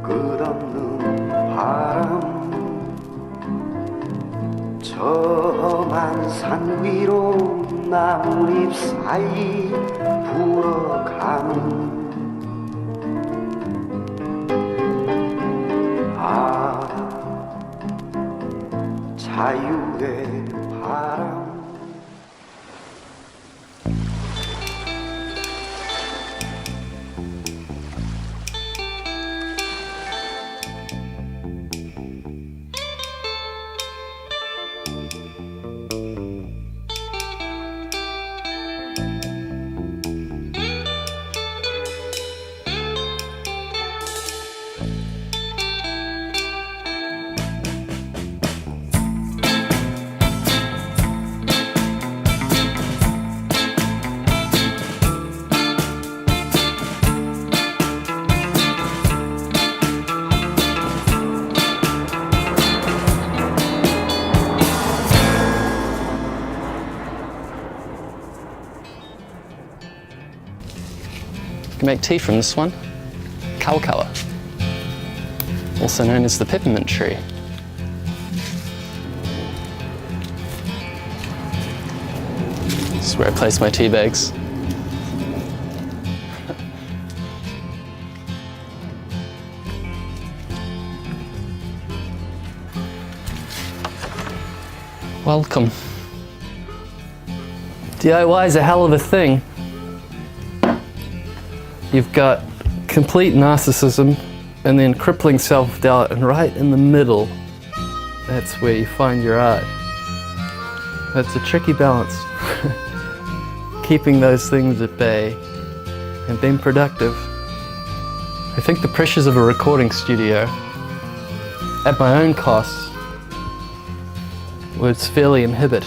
끝없는 바람 저만 산 위로 나뭇잎 사이 불어가는 자유의 바람 You can make tea from this one, kawa, also known as the peppermint tree. This is where I place my tea bags. Welcome. DIY is a hell of a thing. You've got complete narcissism and then crippling self-doubt, and right in the middle, that's where you find your art. That's a tricky balance. Keeping those things at bay and being productive. I think the pressures of a recording studio at my own cost would severely inhibit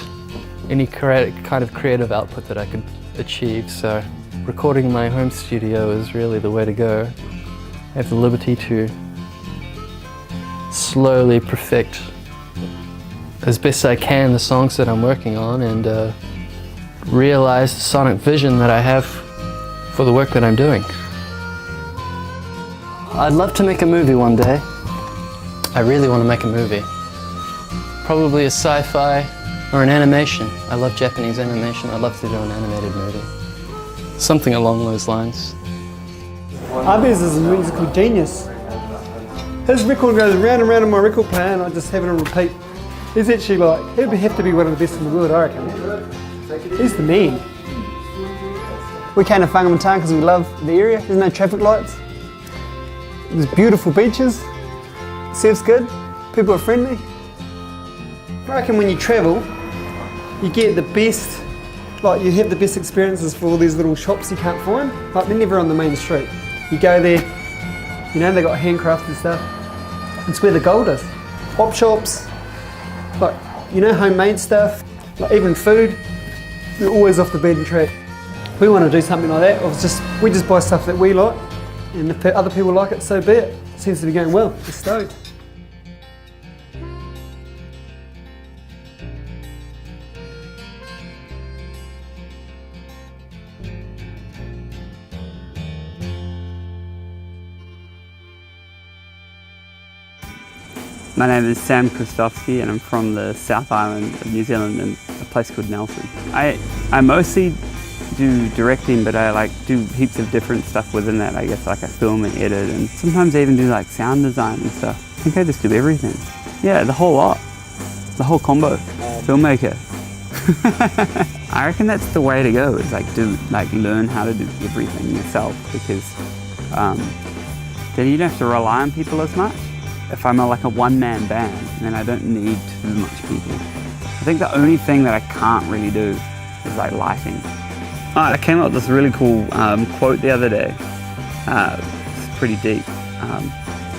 any kind of creative output that I could achieve. So recording in my home studio is really the way to go. I have the liberty to slowly perfect as best I can the songs that I'm working on and realize the sonic vision that I have for the work that I'm doing. I'd love to make a movie one day. I really want to make a movie. Probably a sci-fi or an animation. I love Japanese animation. I'd love to do an animated movie. Something along those lines. Abez is a musical genius. His record goes round and round on my record player and I just have it on repeat. He's actually like, he'd have to be one of the best in the world, I reckon. He's the man. We came to Whangamata because we love the area. There's no traffic lights. There's beautiful beaches. Surf's good. People are friendly. I reckon when you travel, you get the best, like you have the best experiences for all these little shops you can't find. Like they're never on the main street. You go there, you know, they got handcrafted stuff. It's where the gold is. Op shops, like, you know, homemade stuff, like even food. You're always off the beaten track. We want to do something like that. We just buy stuff that we like, and if other people like it, so be it. It seems to be going well. We're stoked. My name is Sam Kristofsky and I'm from the South Island of New Zealand in a place called Nelson. I mostly do directing, but I do heaps of different stuff within that. I guess I film and edit, and sometimes I even do sound design and stuff. I think I just do everything. Yeah, the whole lot. The whole combo. Filmmaker. I reckon that's the way to go, is learn how to do everything yourself, because then you don't have to rely on people as much. If I'm a one-man band, then I don't need too much people. I think the only thing that I can't really do is lighting. I came up with this really cool quote the other day. It's pretty deep.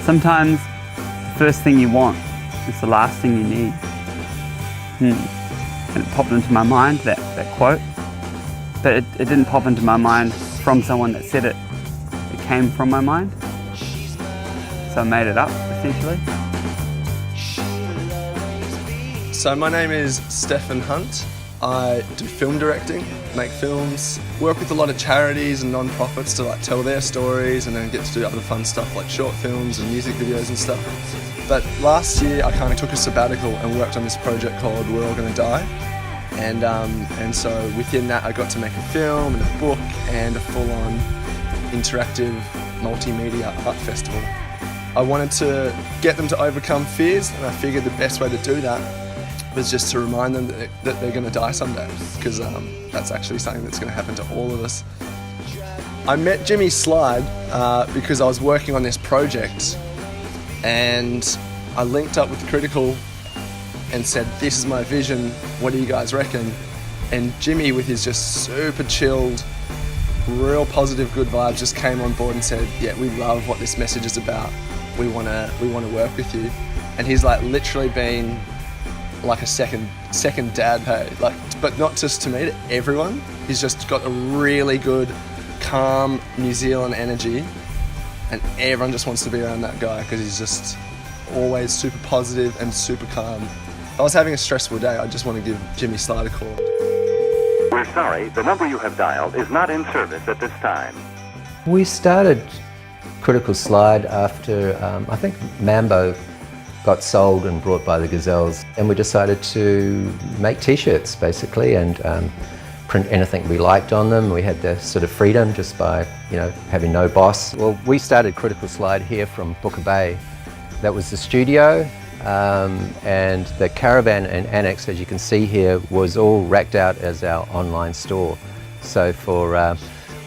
Sometimes the first thing you want is the last thing you need. and it popped into my mind, that quote. But it didn't pop into my mind from someone that said it. It came from my mind. So I made it up, essentially. So my name is Stefan Hunt. I do film directing, make films, work with a lot of charities and non-profits to like tell their stories, and then get to do other fun stuff like short films and music videos and stuff. But last year I kind of took a sabbatical and worked on this project called We're All Gonna Die. And so within that I got to make a film and a book and a full-on interactive multimedia art festival. I wanted to get them to overcome fears, and I figured the best way to do that was just to remind them that they're going to die someday, because that's actually something that's going to happen to all of us. I met Jimmy Slide because I was working on this project, and I linked up with Critical and said, this is my vision, what do you guys reckon? And Jimmy, with his just super chilled, real positive, good vibes, just came on board and said, yeah, we love what this message is about. We want to work with you. And he's like literally been like a second dad, hey, like, but not just to me, to everyone. He's just got a really good, calm New Zealand energy, and everyone just wants to be around that guy because he's just always super positive and super calm. If I was having a stressful day, I just want to give Jimmy Slide a call. We're sorry, the number you have dialed is not in service at this time. We started Critical Slide after, I think Mambo got sold and brought by the Gazelles, and we decided to make t-shirts basically and print anything we liked on them. We had the sort of freedom just by, you know, having no boss. Well, we started Critical Slide here from Booker Bay. That was the studio, and the caravan and annex, as you can see here, was all racked out as our online store. So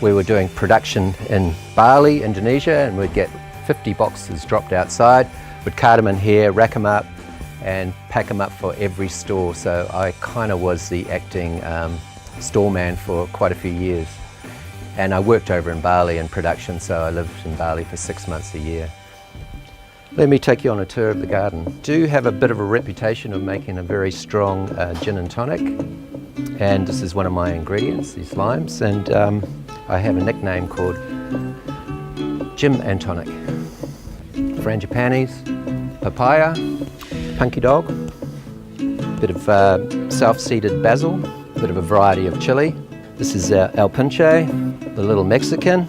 we were doing production in Bali, Indonesia, and we'd get 50 boxes dropped outside. We'd cart them in here, rack them up, and pack them up for every store. So I kind of was the acting store man for quite a few years. And I worked over in Bali in production, so I lived in Bali for 6 months a year. Let me take you on a tour of the garden. I do have a bit of a reputation of making a very strong gin and tonic. And this is one of my ingredients, these limes. And I have a nickname called Jim and Tonic. Frangipanis, papaya, punky dog, bit of self-seeded basil, bit of a variety of chili. This is El Pinche, the little Mexican.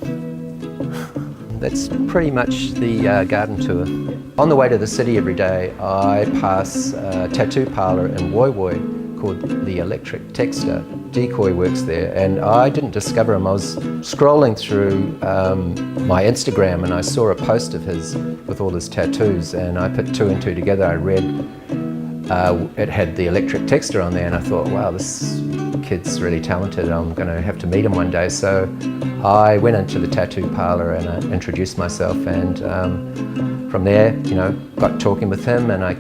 That's pretty much the garden tour. On the way to the city every day, I pass a tattoo parlour in Woi Woi called the Electric Texter. Decoy works there, and I didn't discover him. I was scrolling through my Instagram and I saw a post of his with all his tattoos, and I put two and two together. I read it had the Electric Texter on there, and I thought, wow, this kid's really talented. I'm going to have to meet him one day. So I went into the tattoo parlour and I introduced myself, and from there, you know, got talking with him, and I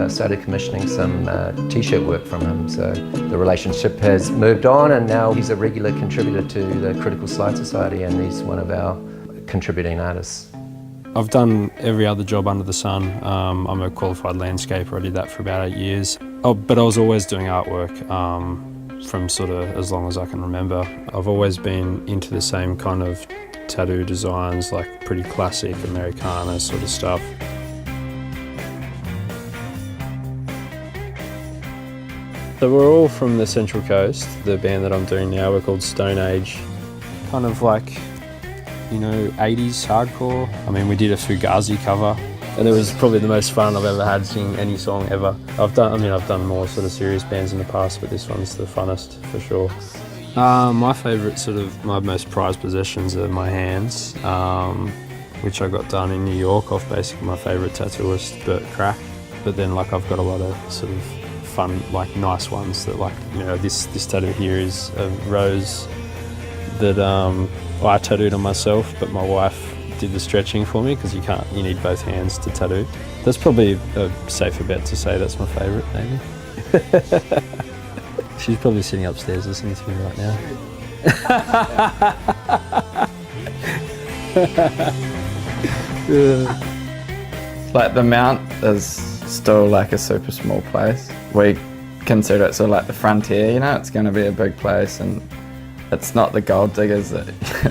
started commissioning some t-shirt work from him. So the relationship has moved on, and now he's a regular contributor to the Critical Slide Society, and he's one of our contributing artists. I've done every other job under the sun. I'm a qualified landscaper. I did that for about 8 years. But I was always doing artwork from sort of as long as I can remember. I've always been into the same kind of tattoo designs, like pretty classic Americana sort of stuff. So we're all from the Central Coast. The band that I'm doing now, we're called Stone Age. Kind of like, you know, 80s hardcore. I mean, we did a Fugazi cover, and it was probably the most fun I've ever had singing any song ever. I've done more sort of serious bands in the past, but this one's the funnest for sure. My favourite my most prized possessions are my hands, which I got done in New York off basically my favourite tattooist, Bert Crack. But then like I've got a lot of sort of fun, like nice ones that, like, you know, this tattoo here is a rose that I tattooed on myself, but my wife did the stretching for me because you need both hands to tattoo. That's probably a safer bet to say that's my favourite, maybe. She's probably sitting upstairs listening to me right now. Like the Mount is still like a super small place. We consider it sort of like the frontier, you know, it's going to be a big place, and it's not the gold diggers that,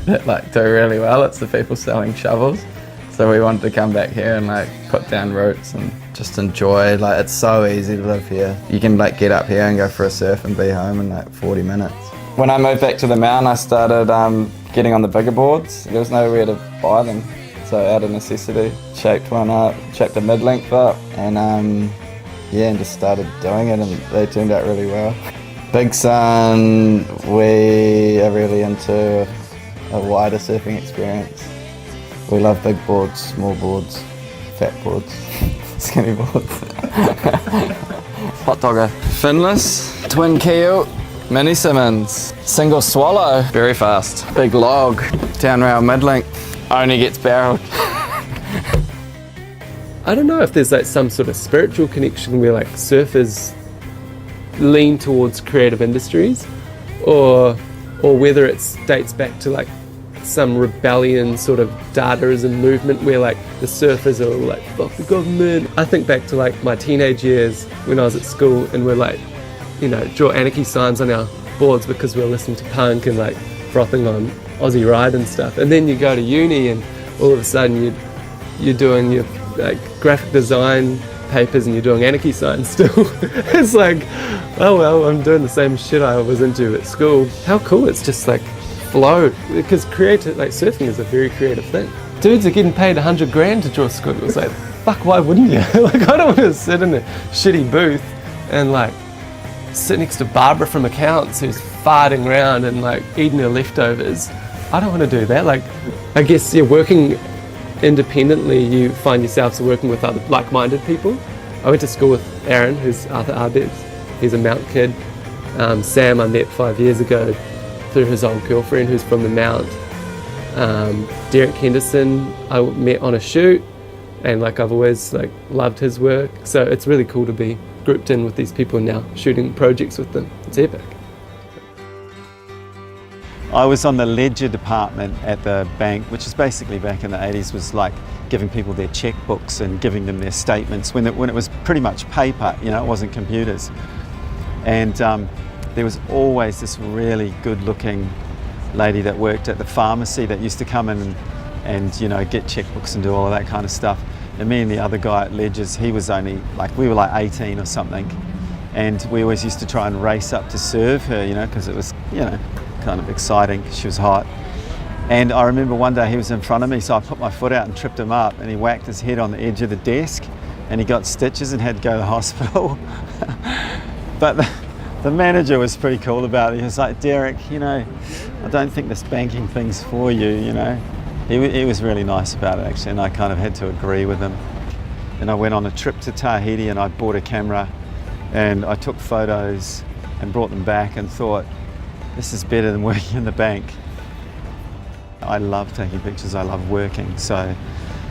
that like do really well, it's the people selling shovels. So we wanted to come back here and like put down roots and just enjoy, like it's so easy to live here. You can like get up here and go for a surf and be home in like 40 minutes. When I moved back to the mountain, I started getting on the bigger boards. There was nowhere to buy them. So out of necessity, shaped one up, shaped a mid-length up, and yeah, and just started doing it, and they turned out really well. Big Sun, we are really into a wider surfing experience. We love big boards, small boards, fat boards, skinny boards. Hot dogger. Finless, twin keel, mini Simmons, single swallow, very fast. Big log, down rail mid-length, only gets barreled. I don't know if there's like some sort of spiritual connection where like surfers lean towards creative industries, or whether it dates back to like some rebellion sort of Dadaism movement where like the surfers are all like fuck the government. I think back to like my teenage years when I was at school and we're like, you know, draw anarchy signs on our boards because we're listening to punk and like frothing on Aussie Ride and stuff. And then you go to uni and all of a sudden you're doing your like graphic design papers and you're doing anarchy signs still. It's like, oh well, I'm doing the same shit I was into at school. How cool, it's just like flow, because creative, like surfing is a very creative thing. Dudes are getting paid 100 grand to draw squiggles. Like, fuck, why wouldn't you? Like, I don't want to sit in a shitty booth and like sit next to Barbara from accounts who's farting around and like eating her leftovers. I don't want to do that. Like, I guess you're working independently, you find yourselves working with other like-minded people. I went to school with Aaron, who's Arthur Arbets. He's a Mount kid. Sam I met 5 years ago through his old girlfriend who's from the Mount. Derek Henderson I met on a shoot, and like I've always like loved his work. So it's really cool to be grouped in with these people and now shooting projects with them. It's epic. I was on the ledger department at the bank, which is basically back in the 80s was like giving people their checkbooks and giving them their statements when it was pretty much paper, you know, it wasn't computers. And there was always this really good looking lady that worked at the pharmacy that used to come in and you know, get checkbooks and do all of that kind of stuff. And me and the other guy at Ledgers, he was only like, we were like 18 or something. And we always used to try and race up to serve her, you know, because it was, you know, kind of exciting because she was hot. And I remember one day he was in front of me, so I put my foot out and tripped him up, and he whacked his head on the edge of the desk and he got stitches and had to go to the hospital. But the manager was pretty cool about it. He was like, Derek, you know, I don't think this banking thing's for you, you know. He was really nice about it actually, and I kind of had to agree with him. And I went on a trip to Tahiti and I bought a camera and I took photos and brought them back and thought, this is better than working in the bank. I love taking pictures, I love working, so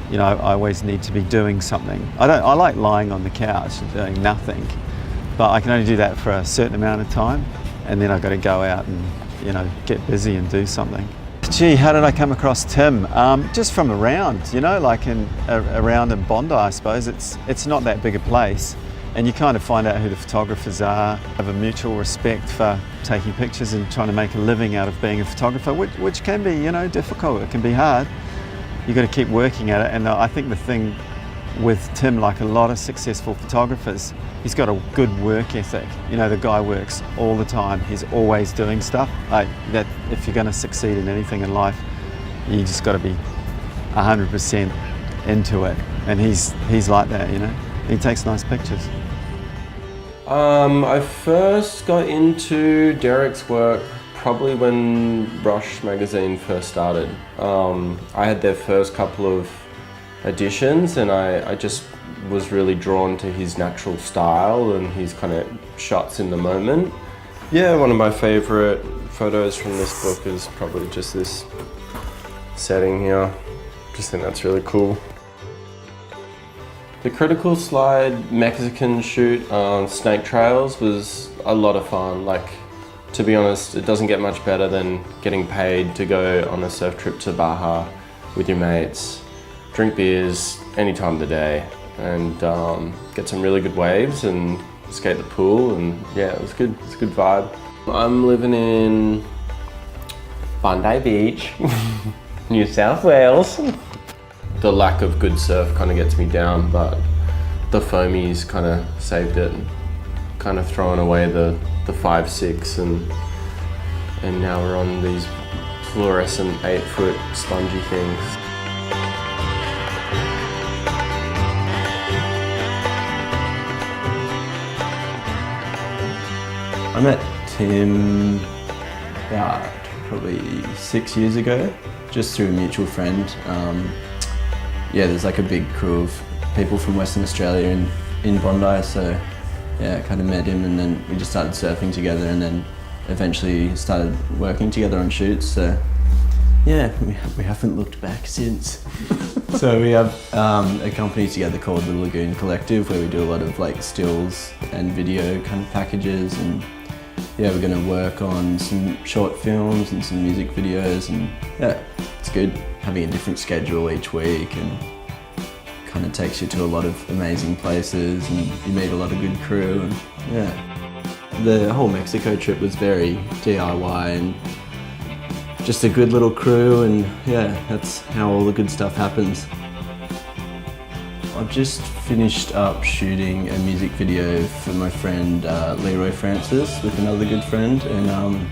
you know, I always need to be doing something. I like lying on the couch and doing nothing, but I can only do that for a certain amount of time, and then I've got to go out and, you know, get busy and do something. Gee, how did I come across Tim? Just from around, you know, like around in Bondi, I suppose. It's not that big a place, and you kind of find out who the photographers are, have a mutual respect for taking pictures and trying to make a living out of being a photographer, which can be, you know, difficult. It can be hard. You've got to keep working at it, and I think the thing with Tim, like a lot of successful photographers, he's got a good work ethic. You know, the guy works all the time. He's always doing stuff. Like that, if you're going to succeed in anything in life, you just got to be 100% into it. And he's like that, you know. He takes nice pictures. I first got into Derek's work probably when Rush magazine first started. I had their first couple of editions, and I just was really drawn to his natural style and his kind of shots in the moment. Yeah, one of my favourite photos from this book is probably just this setting here. Just think that's really cool. The Critical Slide Mexican shoot on Snake Trails was a lot of fun. Like, to be honest, it doesn't get much better than getting paid to go on a surf trip to Baja with your mates, drink beers any time of the day, and get some really good waves and skate the pool, and yeah, it was good. It's a good vibe. I'm living in Bondi Beach, New South Wales. The lack of good surf kind of gets me down, but the foamies kind of saved it. Kind of throwing away the 5.6 and now we're on these fluorescent 8-foot spongy things. I met Tim about probably 6 years ago, just through a mutual friend. Yeah, there's like a big crew of people from Western Australia in Bondi, so yeah, I kind of met him and then we just started surfing together and then eventually started working together on shoots, so yeah, we haven't looked back since. So we have a company together called the Lagoon Collective where we do a lot of like stills and video kind of packages, and yeah, we're going to work on some short films and some music videos, and yeah, it's good having a different schedule each week and kind of takes you to a lot of amazing places and you meet a lot of good crew, and yeah. The whole Mexico trip was very DIY and just a good little crew, and yeah, that's how all the good stuff happens. I've just finished up shooting a music video for my friend Leroy Francis with another good friend, and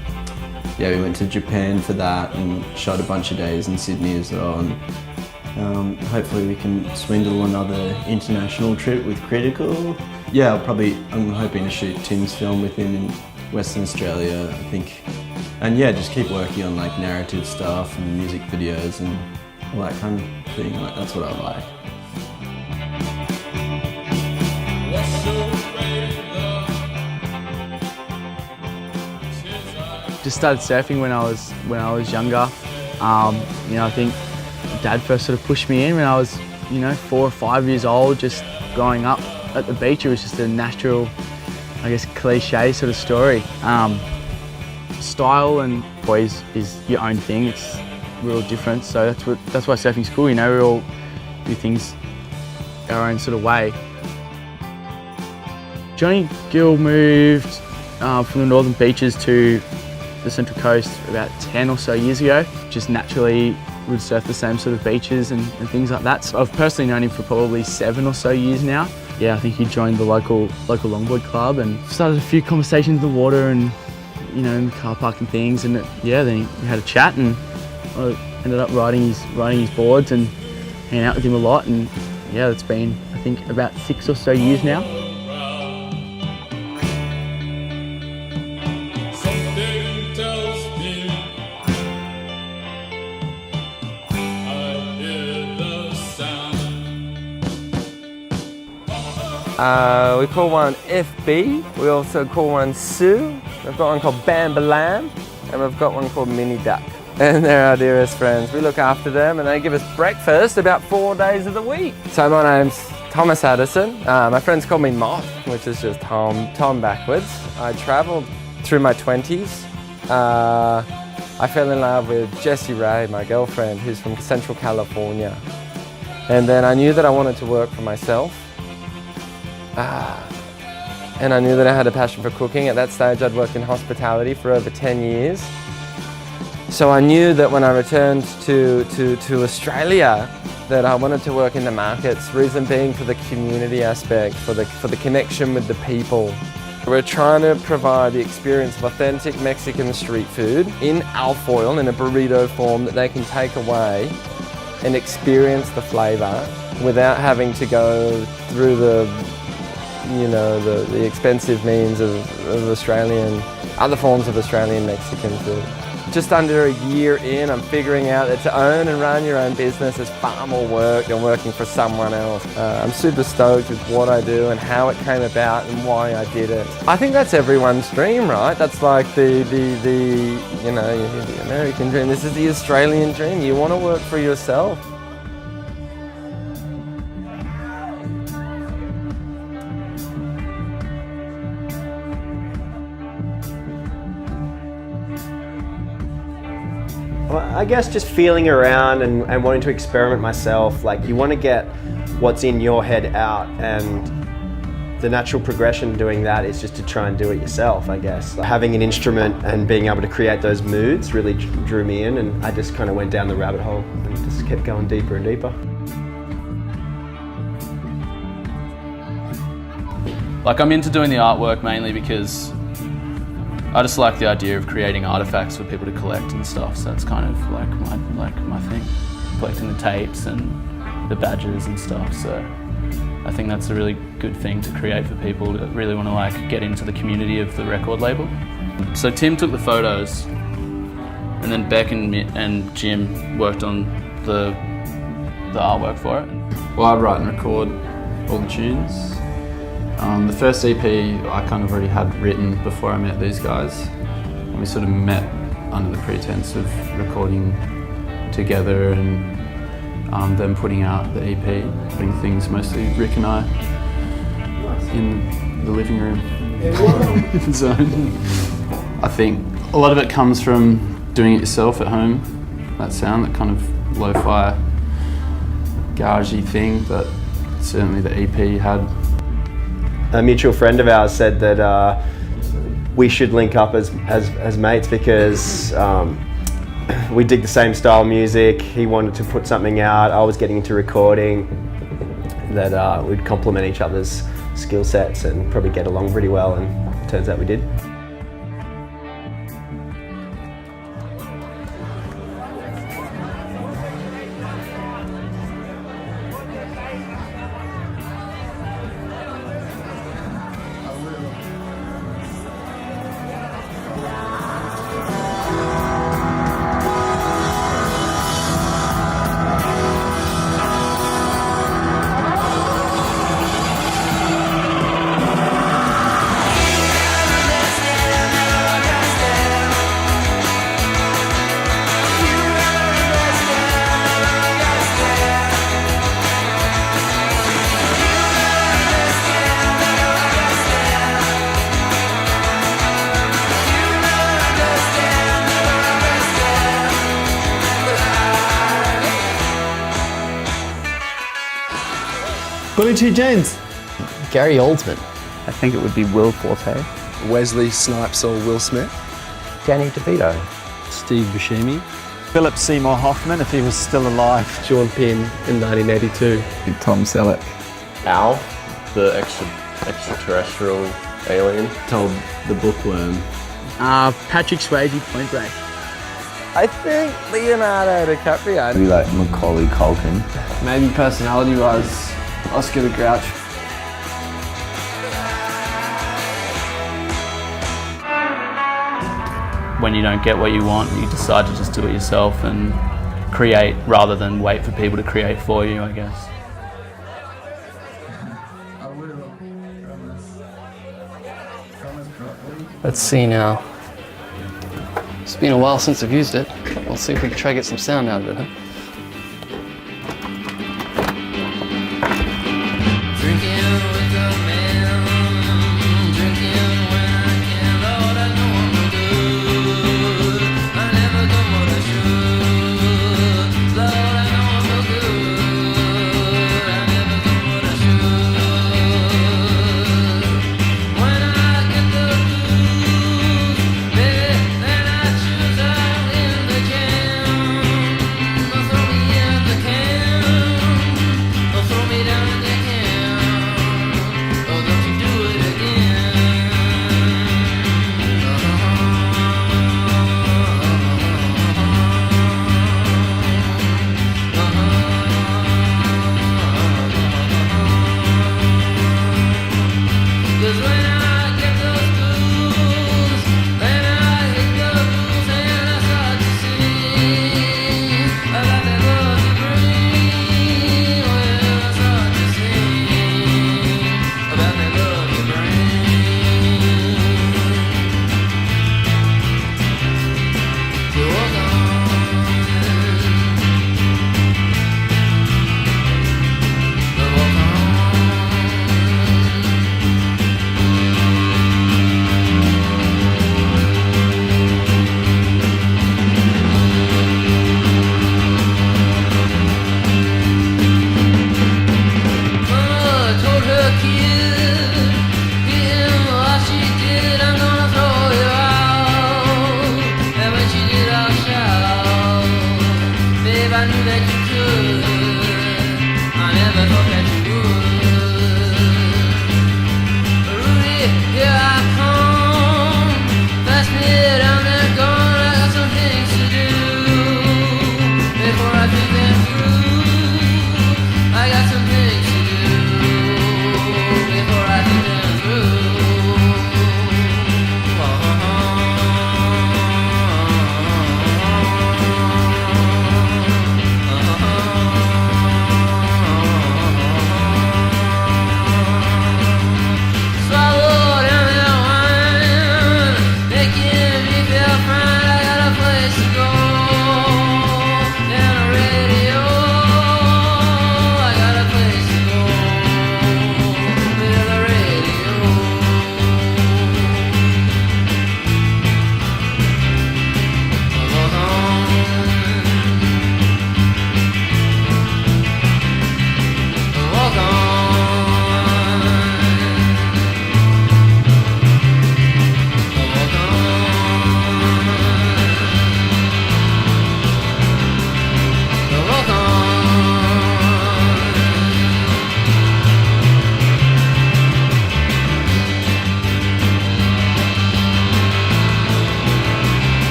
yeah, we went to Japan for that and shot a bunch of days in Sydney as well, and hopefully we can swindle another international trip with Critical. Yeah, I'm hoping to shoot Tim's film with him in Western Australia, I think. And yeah, just keep working on like narrative stuff and music videos and all that kind of thing. Like, that's what I like. Just started surfing when I was younger. You know, I think Dad first sort of pushed me in when I was, you know, 4 or 5 years old, just growing up at the beach. It was just a natural, I guess, cliche sort of story. Style and poise is your own thing. It's real different. So that's why surfing's cool. You know, we all do things our own sort of way. Johnny Gill moved from the northern beaches to the Central Coast about 10 or so years ago. Just naturally would surf the same sort of beaches and things like that. So I've personally known him for probably 7 or so years now. Yeah, I think he joined the local longboard club and started a few conversations in the water and, you know, in the car park and things. And yeah, then we had a chat and I ended up riding his boards and hanging out with him a lot. And yeah, it's been, I think, about 6 or so years now. We call one FB, we also call one Sue, we've got one called Bambalam, and we've got one called Mini Duck. And they're our dearest friends. We look after them and they give us breakfast about 4 days of the week. So my name's Thomas Addison. My friends call me Moth, which is just Tom backwards. I travelled through my 20s. I fell in love with Jessie Ray, my girlfriend, who's from Central California. And then I knew that I wanted to work for myself. And I knew that I had a passion for cooking. At that stage I'd worked in hospitality for over 10 years. So I knew that when I returned to Australia that I wanted to work in the markets, reason being for the community aspect, for the connection with the people. We're trying to provide the experience of authentic Mexican street food in alfoil, in a burrito form that they can take away and experience the flavour without having to go through the expensive means of other forms of Australian Mexican food. Just under a year in, I'm figuring out that to own and run your own business is far more work than working for someone else. I'm super stoked with what I do and how it came about and why I did it. I think that's everyone's dream, right? That's like the American dream. This is the Australian dream. You want to work for yourself. I guess just feeling around and wanting to experiment myself. Like, you want to get what's in your head out, and The natural progression doing that is just to try and do it yourself, I guess. Having an instrument and being able to create those moods really drew me in, and I just kind of went down the rabbit hole and just kept going deeper and deeper. Like, I'm into doing the artwork mainly because I just like the idea of creating artifacts for people to collect and stuff, so it's kind of like my thing. Collecting the tapes and the badges and stuff, so I think that's a really good thing to create for people that really want to like get into the community of the record label. So Tim took the photos, and then Beck and Jim worked on the artwork for it. Well, I'd write and record all the tunes. The first EP I kind of already had written before I met these guys, and we sort of met under the pretense of recording together and them putting out the EP, putting things mostly Rick and I in the living room zone. I think a lot of it comes from doing it yourself at home, that sound, that kind of lo-fi garagey thing that certainly the EP had. A mutual friend of ours said that we should link up as mates because we dig the same style of music. He wanted to put something out, I was getting into recording, that we'd complement each other's skill sets and probably get along pretty well, and it turns out we did. Billy T. James. Gary Oldman. I think it would be Will Forte. Wesley Snipes or Will Smith. Danny DeVito. Steve Buscemi. Philip Seymour Hoffman, if he was still alive. Sean Penn in 1982. Tom Selleck. Al, the extraterrestrial alien. Told the bookworm. Patrick Swayze, Point Break. I think Leonardo DiCaprio. Maybe like Macaulay Culkin. Maybe personality-wise, Oscar the Grouch. When you don't get what you want, you decide to just do it yourself and create rather than wait for people to create for you, I guess. Let's see now. It's been a while since I've used it. We'll see if we can try to get some sound out of it, huh?